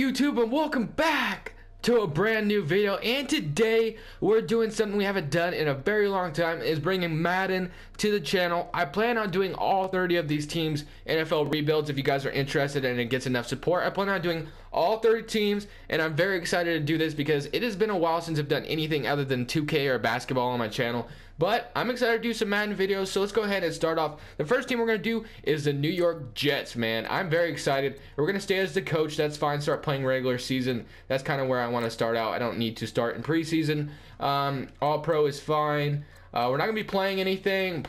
YouTube, and welcome back to a brand new video. And today we're doing something we haven't done in a very long time, is bringing Madden to the channel. I plan on doing all 30 of these teams NFL rebuilds. If you guys are interested and it gets enough support, I plan on doing all 30 teams, and I'm very excited to do this because it has been a while since I've done anything other than 2K or basketball on my channel. But I'm excited to do some Madden videos, so let's go ahead and start off. The first team we're going to do is the New York Jets, man. I'm very excited. We're going to stay as the coach. That's fine. Start playing regular season. That's kind of where I want to start out. I don't need to start in preseason. All pro is fine. We're not going to be playing anything.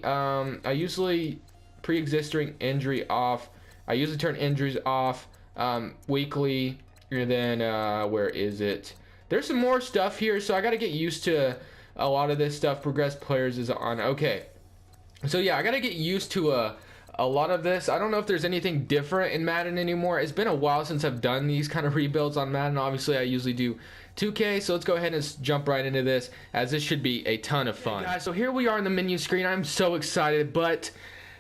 I usually pre-existing injury off. I usually turn injuries off weekly. And then where is it? There's some more stuff here, so I got to get used to a lot of this stuff. Progress players is on. Okay, so yeah, I gotta get used to a lot of this. I don't know if there's anything different in Madden anymore. It's been a while since I've done these kind of rebuilds on Madden. Obviously I usually do 2K, so let's go ahead and jump right into this, as this should be a ton of fun. Hey guys, so here we are on the menu screen. I'm so excited, but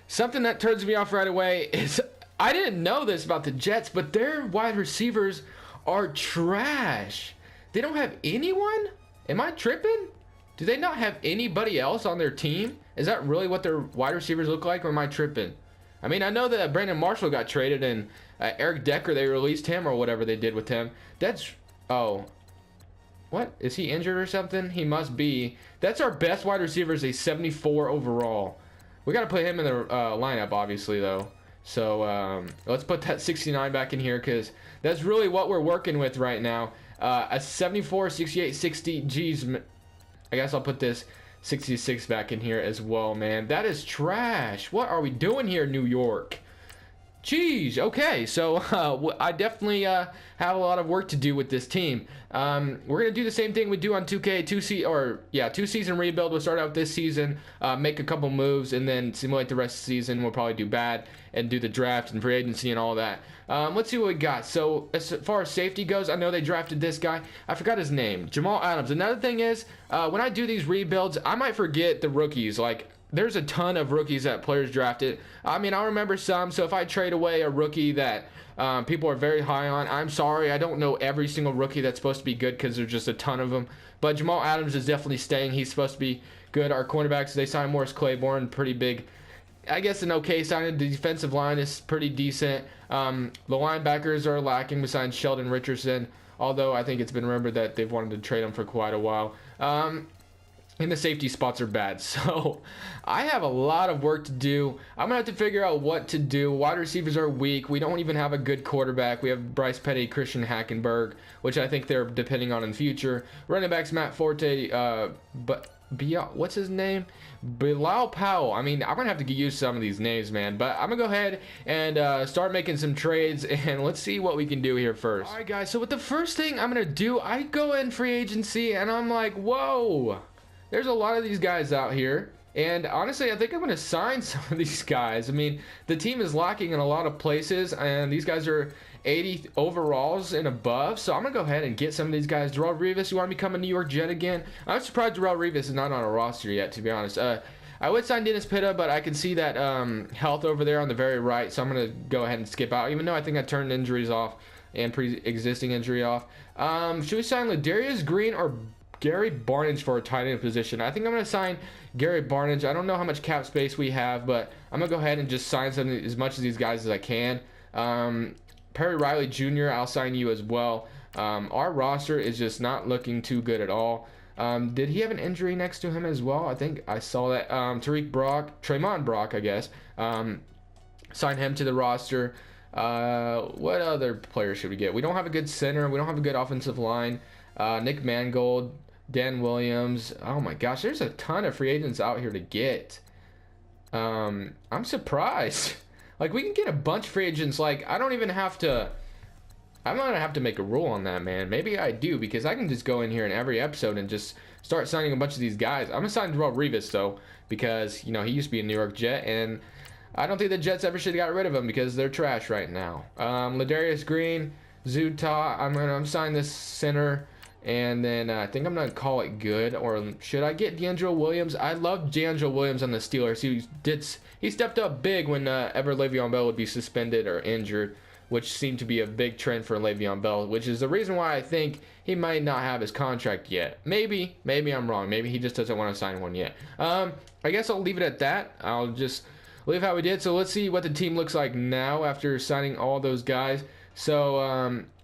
something that turns me off right away is I didn't know this about the Jets, but their wide receivers are trash. They don't have anyone? Am I tripping? Do they not have anybody else on their team? Is that really what their wide receivers look like, or am I tripping? I mean, I know that Brandon Marshall got traded, and Eric Decker, they released him or whatever they did with him. That's, oh, what? Is he injured or something? He must be. That's our best wide receiver, is a 74 overall. We got to put him in the lineup, obviously, though. So let's put that 69 back in here, because that's really what we're working with right now. A 74, 68, 60, geez, I guess I'll put this 66 back in here as well, man. That is trash. What are we doing here, New York? Jeez. Okay, so I definitely have a lot of work to do with this team. We're gonna do the same thing we do on 2K, two season rebuild. We'll start out this season, make a couple moves, and then simulate the rest of the season. We'll probably do bad and do the draft and free agency and all that. Let's see what we got. So as far as safety goes, I know they drafted this guy. I forgot his name, Jamal Adams. Another thing is, when I do these rebuilds, I might forget the rookies. Like, there's a ton of rookies that players drafted. I mean, I remember some, so if I trade away a rookie that people are very high on, I'm sorry. I don't know every single rookie that's supposed to be good, because there's just a ton of them. But Jamal Adams is definitely staying. He's supposed to be good. Our cornerbacks, they signed Morris Claiborne, pretty big. I guess an okay signing. The defensive line is pretty decent. The linebackers are lacking. We signed Sheldon Richardson, although I think it's been remembered that they've wanted to trade him for quite a while. And the safety spots are bad, so I have a lot of work to do. I'm gonna have to figure out what to do. Wide receivers are weak. We don't even have a good quarterback. We have Bryce Petty, Christian Hackenberg, which I think they're depending on in the future. Running backs, Matt Forte, what's his name? Bilal Powell. I mean, I'm gonna have to get used to some of these names, man. But I'm gonna go ahead and start making some trades, and let's see what we can do here first. All right, guys. So with the first thing I'm gonna do, I go in free agency, and I'm like, whoa. There's a lot of these guys out here, and honestly, I think I'm going to sign some of these guys. I mean, the team is lacking in a lot of places, and these guys are 80 overalls and above, so I'm going to go ahead and get some of these guys. Darrelle Revis, you want to become a New York Jet again? I'm surprised Darrelle Revis is not on a roster yet, to be honest. I would sign Dennis Pitta, but I can see that health over there on the very right, so I'm going to go ahead and skip out, even though I think I turned injuries off and pre-existing injury off. Should we sign Ladarius Green or Gary Barnage for a tight end position? I think I'm going to sign Gary Barnage. I don't know how much cap space we have, but I'm going to go ahead and just sign as much of these guys as I can. Perry Riley Jr., I'll sign you as well. Our roster is just not looking too good at all. Did he have an injury next to him as well? I think I saw that. Tremont Brock, I guess. Sign him to the roster. What other players should we get? We don't have a good center. We don't have a good offensive line. Nick Mangold, Dan Williams. Oh my gosh, there's a ton of free agents out here to get. I'm surprised. Like, we can get a bunch of free agents. Like, I'm not gonna have to make a rule on that, man. Maybe I do, because I can just go in here in every episode and just start signing a bunch of these guys. I'm gonna sign Darrelle Revis though, because he used to be a New York Jet, and I don't think the Jets ever should have got rid of him, because they're trash right now. Ladarius Green, Zuta. I'm gonna sign this center. And then I think I'm going to call it good. Or should I get DeAngelo Williams? I love DeAngelo Williams on the Steelers. He stepped up big when ever Le'Veon Bell would be suspended or injured. which seemed to be a big trend for Le'Veon Bell, which is the reason why I think he might not have his contract yet. Maybe I'm wrong. Maybe he just doesn't want to sign one yet. I guess I'll leave it at that. I'll just leave how we did. So let's see what the team looks like now after signing all those guys. So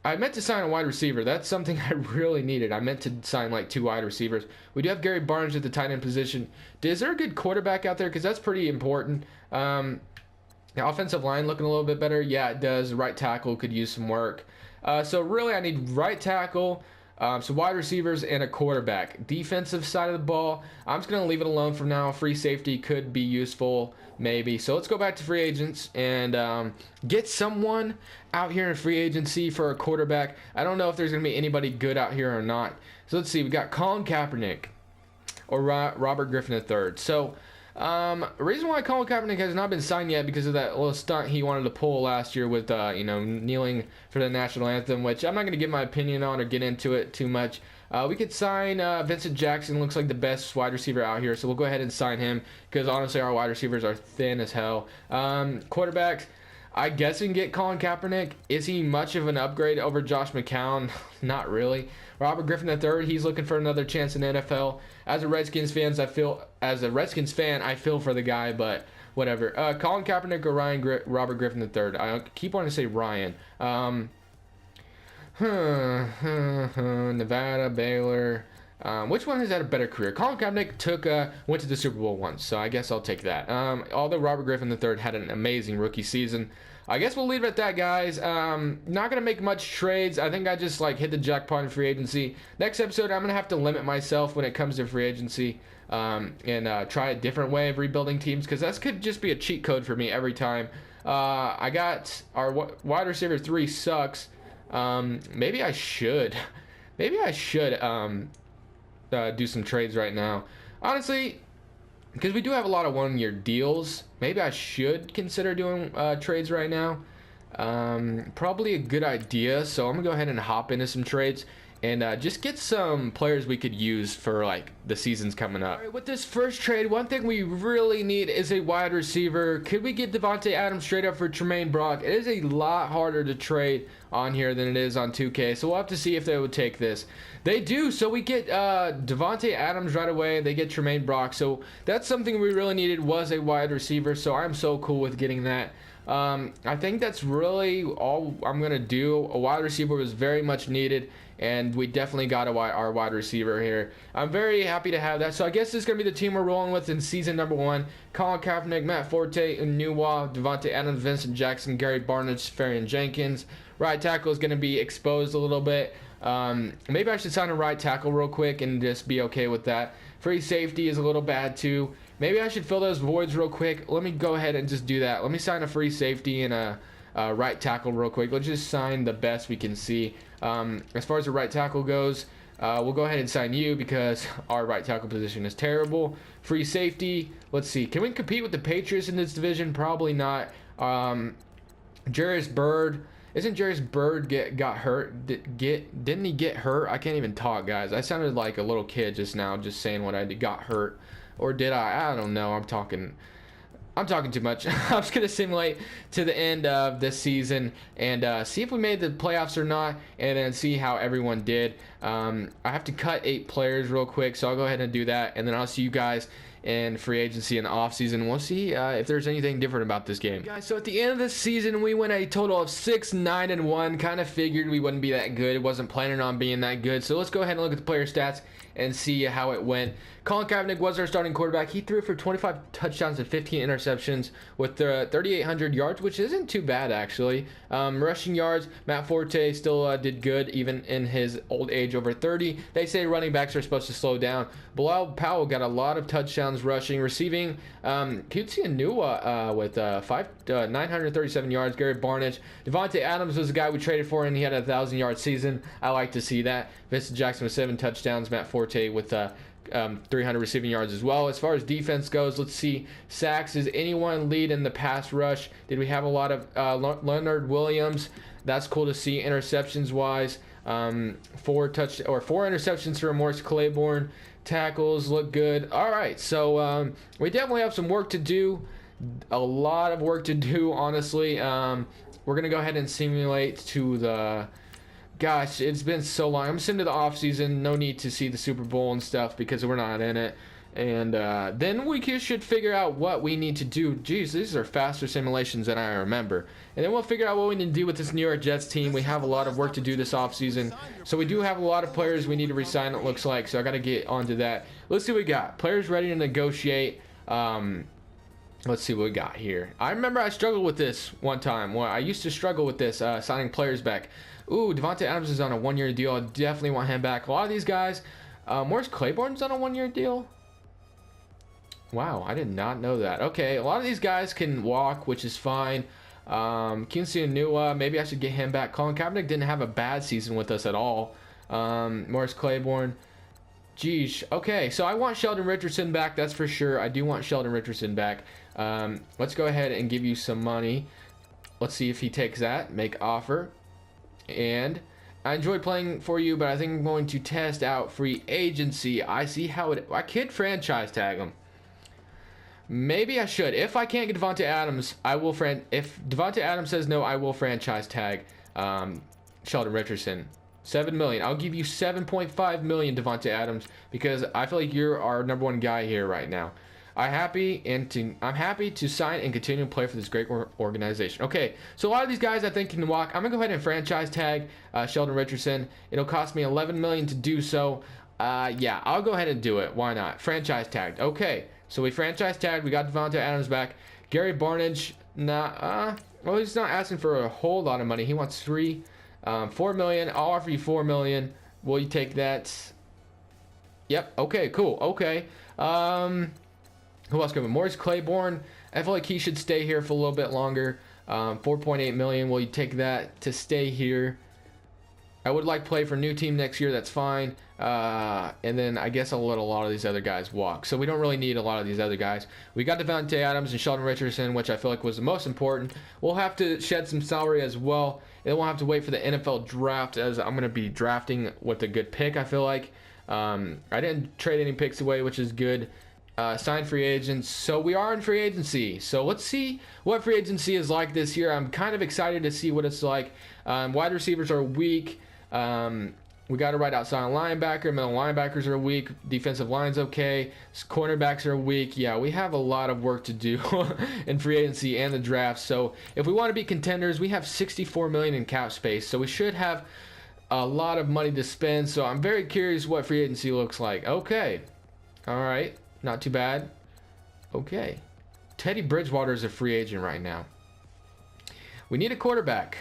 I meant to sign a wide receiver. That's something I really needed. I meant to sign like 2 wide receivers. We do have Gary Barnes at the tight end position. Is there a good quarterback out there? Because that's pretty important. The offensive line looking a little bit better. Yeah, it does. Right tackle could use some work. So really I need right tackle, some wide receivers, and a quarterback. Defensive side of the ball, I'm just going to leave it alone for now. Free safety could be useful, maybe. So let's go back to free agents and get someone out here in free agency for a quarterback. I don't know if there's going to be anybody good out here or not. So let's see. We got Colin Kaepernick or Robert Griffin III. So the reason why Colin Kaepernick has not been signed yet because of that little stunt he wanted to pull last year with kneeling for the national anthem, which I'm not going to give my opinion on or get into it too much. We could sign Vincent Jackson. Looks like the best wide receiver out here, so we'll go ahead and sign him because honestly our wide receivers are thin as hell. Quarterbacks, I guess we can get Colin Kaepernick. Is he much of an upgrade over Josh McCown? Not really. Robert Griffin III, he's looking for another chance in the NFL. As a Redskins fan, I feel for the guy, but whatever. Colin Kaepernick or Robert Griffin III. I keep wanting to say Ryan. Nevada, Baylor. Which one has had a better career? Colin Kaepernick went to the Super Bowl once, so I guess I'll take that. Although Robert Griffin III had an amazing rookie season. I guess we'll leave it at that, guys. Not going to make much trades. I think I just hit the jackpot in free agency. Next episode, I'm going to have to limit myself when it comes to free agency and try a different way of rebuilding teams because that could just be a cheat code for me every time. I got our wide receiver 3 sucks. Maybe I should. Do some trades right now. Honestly, because we do have a lot of 1-year deals, maybe I should consider doing trades right now. Probably a good idea. So I'm gonna go ahead and hop into some trades and just get some players we could use for the seasons coming up. All right, with this first trade, one thing we really need is a wide receiver. Could we get Devontae Adams straight up for Tremaine Brock? It is a lot harder to trade on here than it is on 2K, so we'll have to see if they would take this. They do, so we get Devontae Adams right away. They get Tremaine Brock, so that's something we really needed was a wide receiver, so I'm so cool with getting that. I think that's really all I'm going to do. A wide receiver was very much needed, and we definitely got our wide receiver here. I'm very happy to have that. So I guess this is going to be the team we're rolling with in season number 1. Colin Kaepernick, Matt Forte, Unuwa, Devontae Adams, Vincent Jackson, Gary Barnidge, Farian Jenkins. Right tackle is going to be exposed a little bit. Maybe I should sign a right tackle real quick and just be okay with that. Free safety is a little bad too. Maybe I should fill those voids real quick. Let me go ahead and just do that. Let me sign a free safety and a right tackle real quick. Let's just sign the best we can see. As far as the right tackle goes, we'll go ahead and sign you because our right tackle position is terrible. Free safety, let's see. Can we compete with the Patriots in this division? Probably not. Jarius Byrd. Isn't Jarius Byrd got hurt? Didn't he get hurt? I can't even talk, guys. I sounded like a little kid just now, just saying what I did. Got hurt, or did I? I don't know. I'm talking too much. I'm just gonna simulate to the end of this season and see if we made the playoffs or not, and then see how everyone did. I have to cut 8 players real quick, so I'll go ahead and do that, and then I'll see you guys in free agency and offseason. We'll see if there's anything different about this game. Guys, so at the end of the season, we went a total of 6-9-1. Kind of figured we wouldn't be that good. Wasn't planning on being that good. So let's go ahead and look at the player stats and see how it went. Colin Kaepernick was our starting quarterback. He threw for 25 touchdowns and 15 interceptions with 3,800 yards, which isn't too bad, actually. Rushing yards, Matt Forte still did good, even in his old age, over 30. They say running backs are supposed to slow down. Bilal Powell got a lot of touchdowns rushing. Receiving, Kutsi Anua with 937 yards. Gary Barnidge. Devontae Adams was the guy we traded for, and he had a 1,000-yard season. I like to see that. Vincent Jackson with 7 touchdowns. Matt Forte with 300 receiving yards as well. As far as defense goes, let's see. Sacks, is anyone lead in the pass rush? Did we have a lot of Leonard Williams? That's cool to see. Interceptions wise, 4 interceptions for Morris Claiborne. Tackles look good. All right, so we definitely have some work to do, A lot of work to do, honestly. We're gonna go ahead and simulate to the. Gosh, it's been so long. I'm sitting to the off season. No need to see the Super Bowl and stuff because we're not in it. And then we should figure out what we need to do. Geez, these are faster simulations than I remember. And then we'll figure out what we need to do with this New York Jets team. We have a lot of work to do this offseason. So we do have a lot of players we need to resign, it looks like. So I got to get onto that. Let's see what we got. Players ready to negotiate. Let's see what we got here. I remember I struggled with this one time. Well, I used to struggle with this, signing players back. Ooh, Devontae Adams is on a one-year deal. I definitely want him back. A lot of these guys. Morris Claiborne's on a one-year deal. Wow, I did not know that. Okay, a lot of these guys can walk, which is fine. Quincy Anua, maybe I should get him back. Colin Kaepernick didn't have a bad season with us at all. Morris Claiborne. Geesh. Okay, so I want Sheldon Richardson back, that's for sure. I do want Sheldon Richardson back. Let's go ahead and give you some money. Let's see if he takes that. Make offer. And I enjoyed playing for you, but I think I'm going to test out free agency. I see how it... I could franchise tag him. Maybe I should. If I can't get Devontae Adams, I will if Devontae Adams says no, I will franchise tag Sheldon Richardson. $7 million. I'll give you $7.5 million, Devontae Adams, because I feel like you're our #1 guy here right now. I'm happy to sign and continue to play for this great organization. Okay, so a lot of these guys I think can walk. I'm gonna go ahead and franchise tag Sheldon Richardson. It'll cost me $11 million to do so. Yeah, I'll go ahead and do it. Why not? Franchise tagged. Okay. So we franchise tagged. We got Devontae Adams back. Gary Barnidge, well, he's not asking for a whole lot of money. He wants $4 million. I'll offer you $4 million. Will you take that? Yep. Okay. Cool. Okay. Who else coming? Morris Claiborne. I feel like he should stay here for a little bit longer. $4.8 million. Will you take that to stay here? I would like play for a new team next year. That's fine. And then I guess I'll let a lot of these other guys walk. So we don't really need a lot of these other guys. We got Devontae Adams and Sheldon Richardson, which I feel like was the most important. We'll have to shed some salary as well. And then we'll have to wait for the NFL draft, as I'm going to be drafting with a good pick, I feel like. I didn't trade any picks away, which is good. Signed free agents. So we are in free agency. So let's see what free agency is like this year. I'm kind of excited to see what it's like. Wide receivers are weak. We got a right outside linebacker. Middle linebackers are weak. Defensive line's okay. Cornerbacks are weak. Yeah, we have a lot of work to do in free agency and the draft. So if we want to be contenders, we have $64 million in cap space. So we should have a lot of money to spend. So I'm very curious what free agency looks like. Okay. All right. Not too bad. Okay. Teddy Bridgewater is a free agent right now. We need a quarterback.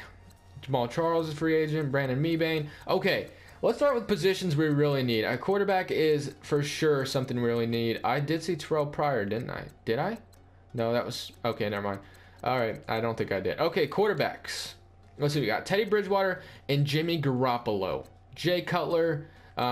Jamal Charles is a free agent. Brandon Mebane. Okay. Let's start with positions we really need. A quarterback is for sure something we really need. I did see Terrell Pryor, didn't I? Did I? No, that was... Okay, never mind. All right, I don't think I did. Okay, quarterbacks. Let's see, we got Teddy Bridgewater and Jimmy Garoppolo. Jay Cutler,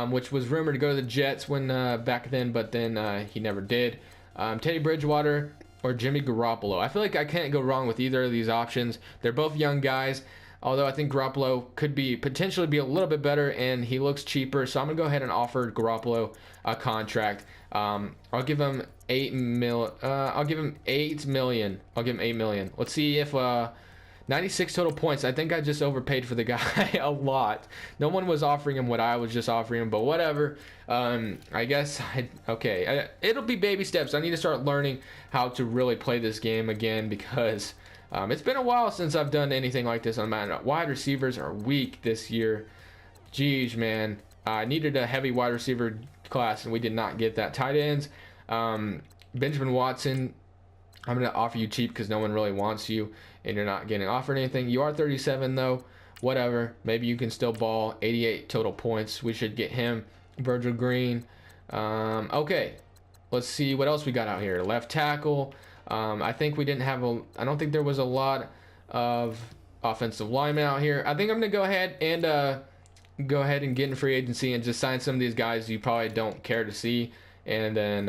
which was rumored to go to the Jets when back then, but then he never did. Teddy Bridgewater or Jimmy Garoppolo. I feel like I can't go wrong with either of these options. They're both young guys. Although I think Garoppolo could potentially be a little bit better, and he looks cheaper, so I'm gonna go ahead and offer Garoppolo a contract. I'll give him $8 million. I'll give him $8 million. Let's see if 96 total points. I think I just overpaid for the guy a lot. No one was offering him what I was just offering him, but whatever. I guess it'll be baby steps. I need to start learning how to really play this game again because. It's been a while since I've done anything like this on Madden. Wide receivers are weak this year. Jeez, man. I needed a heavy wide receiver class, and we did not get that. Tight ends. Benjamin Watson, I'm going to offer you cheap because no one really wants you, and you're not getting offered anything. You are 37, though. Whatever. Maybe you can still ball. 88 total points. We should get him. Virgil Green. Okay. Let's see what else we got out here. Left tackle. I think we didn't have I don't think there was a lot of offensive linemen out here. I think I'm going to go ahead and get in free agency and just sign some of these guys you probably don't care to see. And then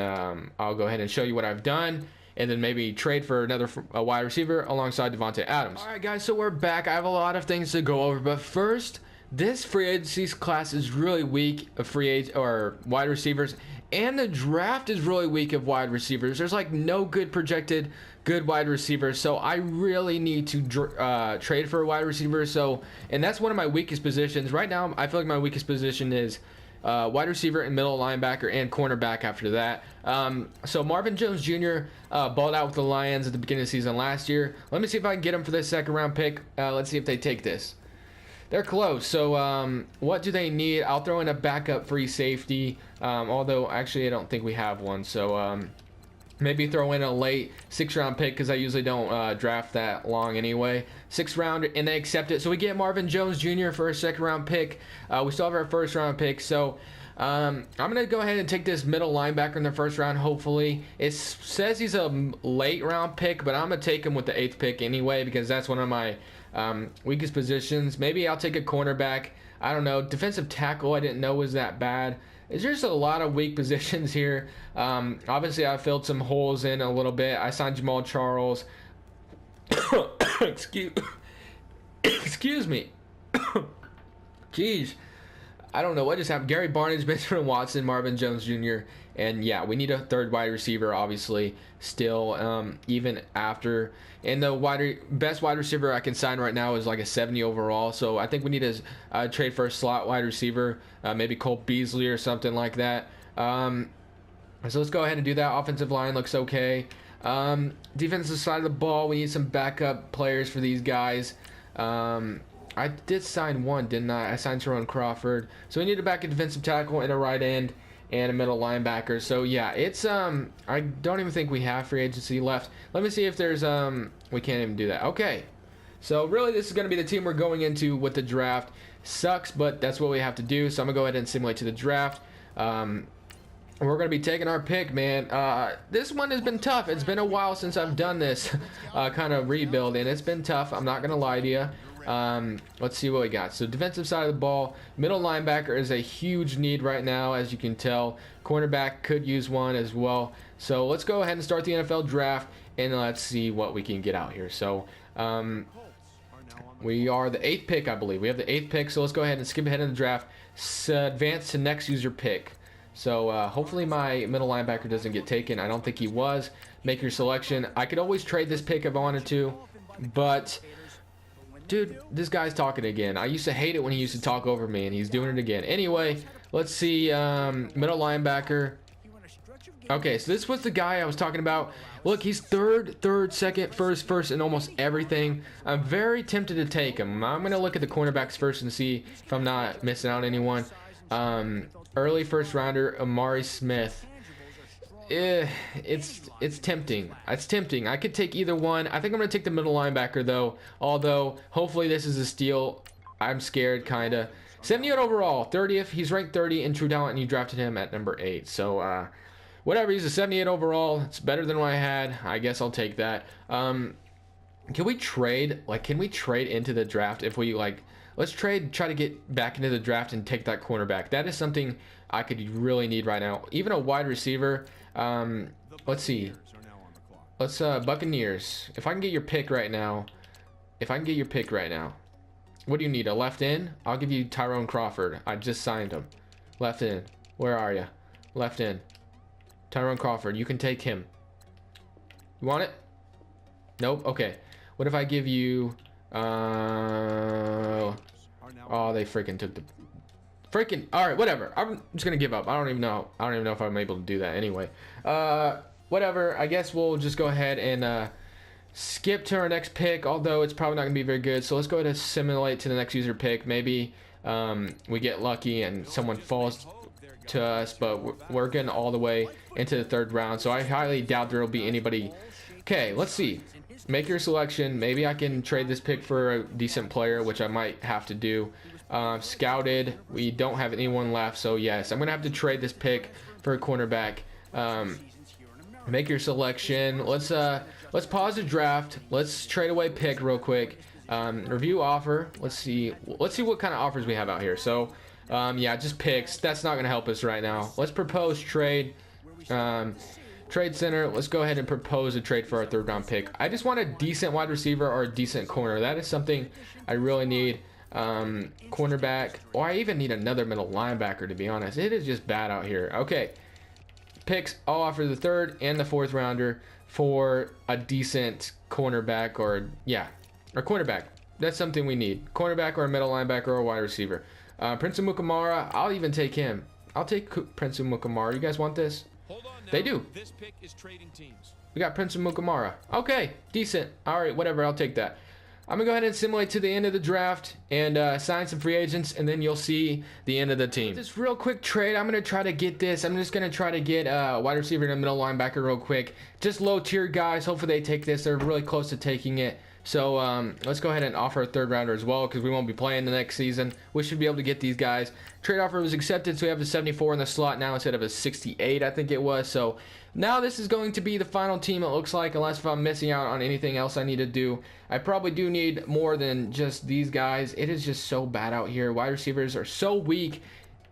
I'll go ahead and show you what I've done. And then maybe trade for another wide receiver alongside Devontae Adams. All right, guys, so we're back. I have a lot of things to go over. But first, this free agency class is really weak of free agent or wide receivers, and the draft is really weak of wide receivers. There's like no good projected good wide receivers, so I really need to trade for a wide receiver. So, and that's one of my weakest positions right now. I feel like my weakest position is wide receiver and middle linebacker and cornerback after that. So Marvin Jones Jr. Balled out with the Lions at the beginning of the season last year. Let me see if I can get him for this second round pick. Let's see if they take this. They're close. So what do they need? I'll throw in a backup free safety. Although actually I don't think we have one. So maybe throw in a late 6th round pick, because I usually don't draft that long anyway. 6th round, and they accept it. So we get Marvin Jones Jr. for a 2nd round pick. We still have our 1st round pick. So I'm going to go ahead and take this middle linebacker in the 1st round, hopefully. It says he's a late round pick, but I'm going to take him with the 8th pick anyway, because that's one of my weakest positions. Maybe I'll take a cornerback. I don't know. Defensive tackle I didn't know was that bad. There's just a lot of weak positions here. Obviously, I filled some holes in a little bit. I signed Jamal Charles. Excuse me. Jeez. I don't know what just happened. Gary Barnidge, Benjamin Watson, Marvin Jones Jr. And yeah, we need a 3rd wide receiver, obviously, still, even after. And the best wide receiver I can sign right now is like a 70 overall. So I think we need to trade for a slot wide receiver, maybe Cole Beasley or something like that. So let's go ahead and do that. Offensive line looks okay. Defensive side of the ball, we need some backup players for these guys. I did sign one, didn't I? I signed Tyrone Crawford. So we need a backup defensive tackle and a right end and a middle linebacker. So yeah, it's I don't even think we have free agency left. Let me see if there's we can't even do that. Okay. So really this is going to be the team we're going into with the draft. Sucks, but that's what we have to do. So I'm going to go ahead and simulate to the draft. We're going to be taking our pick, man. This one has been tough. It's been a while since I've done this kind of rebuild, and it's been tough. I'm not going to lie to you. Let's see what we got. So defensive side of the ball, middle linebacker is a huge need right now, as you can tell. Cornerback could use one as well. So let's go ahead and start the NFL draft, and let's see what we can get out here. So we are the 8th pick, I believe. We have the 8th pick, so let's go ahead and skip ahead in the draft. Advance to next user pick. So hopefully my middle linebacker doesn't get taken. I don't think he was. Make your selection. I could always trade this pick if I wanted to, but dude, this guy's talking again. I used to hate it when he used to talk over me, and he's doing it again. Anyway, let's see. Middle linebacker. Okay, so this was the guy I was talking about. Look, he's third, second, first in almost everything. I'm very tempted to take him. I'm going to look at the cornerbacks first and see if I'm not missing out on anyone. Early 1st rounder, Amari Smith. It's tempting. It's tempting. I could take either one. I think I'm going to take the middle linebacker, though. Although, hopefully this is a steal. I'm scared, kind of. 78 overall, 30th. He's ranked 30 in true talent, and you drafted him at number 8. So, whatever. He's a 78 overall. It's better than what I had. I guess I'll take that. Can we trade? Like, can we trade into the draft if we, like... Let's try to get back into the draft and take that cornerback. That is something I could really need right now. Even a wide receiver. Let's see. Let's Buccaneers. If I can get your pick right now. What do you need? A left end? I'll give you Tyrone Crawford. I just signed him. Left end. Where are you? Left end. Tyrone Crawford. You can take him. You want it? Nope. Okay. What if I give you... Oh, they freaking took the all right, whatever. I'm just gonna give up. I don't even know if I'm able to do that anyway. Whatever. I guess we'll just go ahead and skip to our next pick, although it's probably not gonna be very good. So let's go ahead and simulate to the next user pick. Maybe we get lucky and someone falls to us, but we're getting all the way into the 3rd round, so I highly doubt there will be anybody. Okay, let's see. Make your selection. Maybe I can trade this pick for a decent player, which I might have to do. Scouted. We don't have anyone left, so yes, I'm gonna have to trade this pick for a cornerback. Make your selection. Let's pause the draft. Let's trade away pick real quick. Review offer. Let's see what kind of offers we have out here. So yeah, just picks. That's not gonna help us right now. Let's propose trade. Trade center. Let's go ahead and propose a trade for our 3rd round pick. I just want a decent wide receiver or a decent corner. That is something I really need. cornerback, or I even need another middle linebacker, to be honest. It is just bad out here. Okay, picks. I'll offer the 3rd and the 4th rounder for a decent cornerback, or cornerback. That's something we need. Cornerback or a middle linebacker or a wide receiver. Prince Mukamara, I'll even take him. I'll take Prince Mukamara. You guys want this? They do. This pick is trading teams. We got Prince Mukamara. Okay, decent. All right, whatever. I'll take that. I'm going to go ahead and simulate to the end of the draft and sign some free agents, and then you'll see the end of the team. This real quick trade, I'm going to try to get this. I'm just going to try to get a wide receiver and a middle linebacker real quick. Just low-tier guys. Hopefully they take this. They're really close to taking it. So let's go ahead and offer a 3rd rounder as well, because we won't be playing the next season. We should be able to get these guys. Trade offer was accepted, so we have a 74 in the slot now instead of a 68, I think it was. So now this is going to be the final team, it looks like, unless if I'm missing out on anything else I need to do. I probably do need more than just these guys. It is just so bad out here. Wide receivers are so weak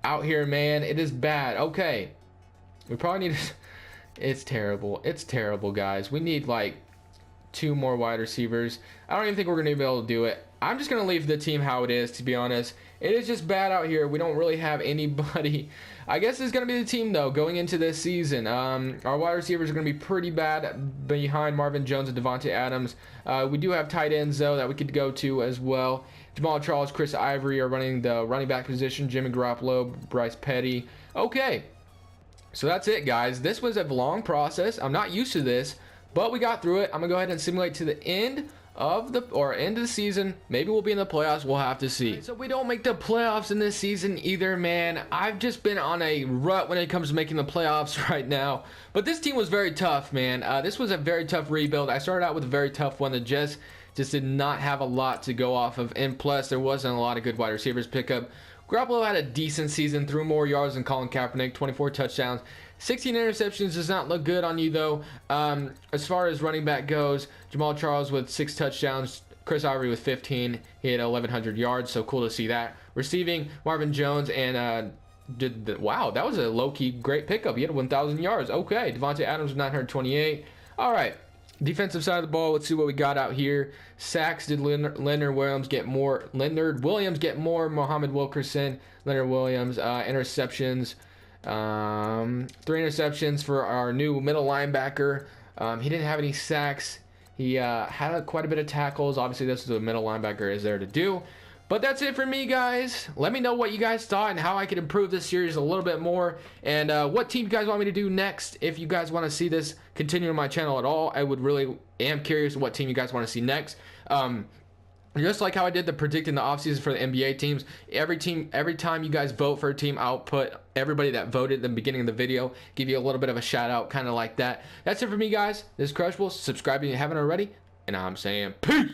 out here, man. It is bad. Okay. We probably need... It's terrible. It's terrible, guys. We need, like, 2 more wide receivers. I don't even think we're going to be able to do it. I'm just going to leave the team how it is, to be honest. It is just bad out here. We don't really have anybody. I guess it's going to be the team, though, going into this season. Our wide receivers are going to be pretty bad behind Marvin Jones and Devontae Adams. We do have tight ends, though, that we could go to as well. Jamal Charles, Chris Ivory are running the running back position. Jimmy Garoppolo, Bryce Petty. Okay. So that's it, guys. This was a long process. I'm not used to this, but we got through it. I'm going to go ahead and simulate to the end of the season. Maybe we'll be in the playoffs. We'll have to see. Right, so we don't make the playoffs in this season either, man. I've just been on a rut when it comes to making the playoffs right now. But this team was very tough, man. This was a very tough rebuild. I started out with a very tough one that just did not have a lot to go off of. And plus, there wasn't a lot of good wide receivers pickup. Garoppolo had a decent season, threw more yards than Colin Kaepernick, 24 touchdowns. 16 interceptions does not look good on you, though. As far as running back goes, Jamal Charles with 6 touchdowns, Chris Ivory with 15. He had 1,100 yards, so cool to see that. Receiving, Marvin Jones and wow, that was a low-key great pickup. He had 1,000 yards. Okay, Devontae Adams with 928. All right. Defensive side of the ball, let's see what we got out here. Sacks, did Leonard Williams get more? Muhammad Wilkerson, Leonard Williams. Interceptions, 3 interceptions for our new middle linebacker. He didn't have any sacks. He had quite a bit of tackles. Obviously, this is what a middle linebacker is there to do. But that's it for me, guys. Let me know what you guys thought and how I could improve this series a little bit more. And what team you guys want me to do next. If you guys want to see this continue on my channel at all, I would really am curious what team you guys want to see next. Just like how I did the predicting the offseason for the NBA teams. Every time you guys vote for a team, I'll put everybody that voted at the beginning of the video. Give you a little bit of a shout out, kind of like that. That's it for me, guys. This is Crushable. Subscribe if you haven't already. And I'm saying peace.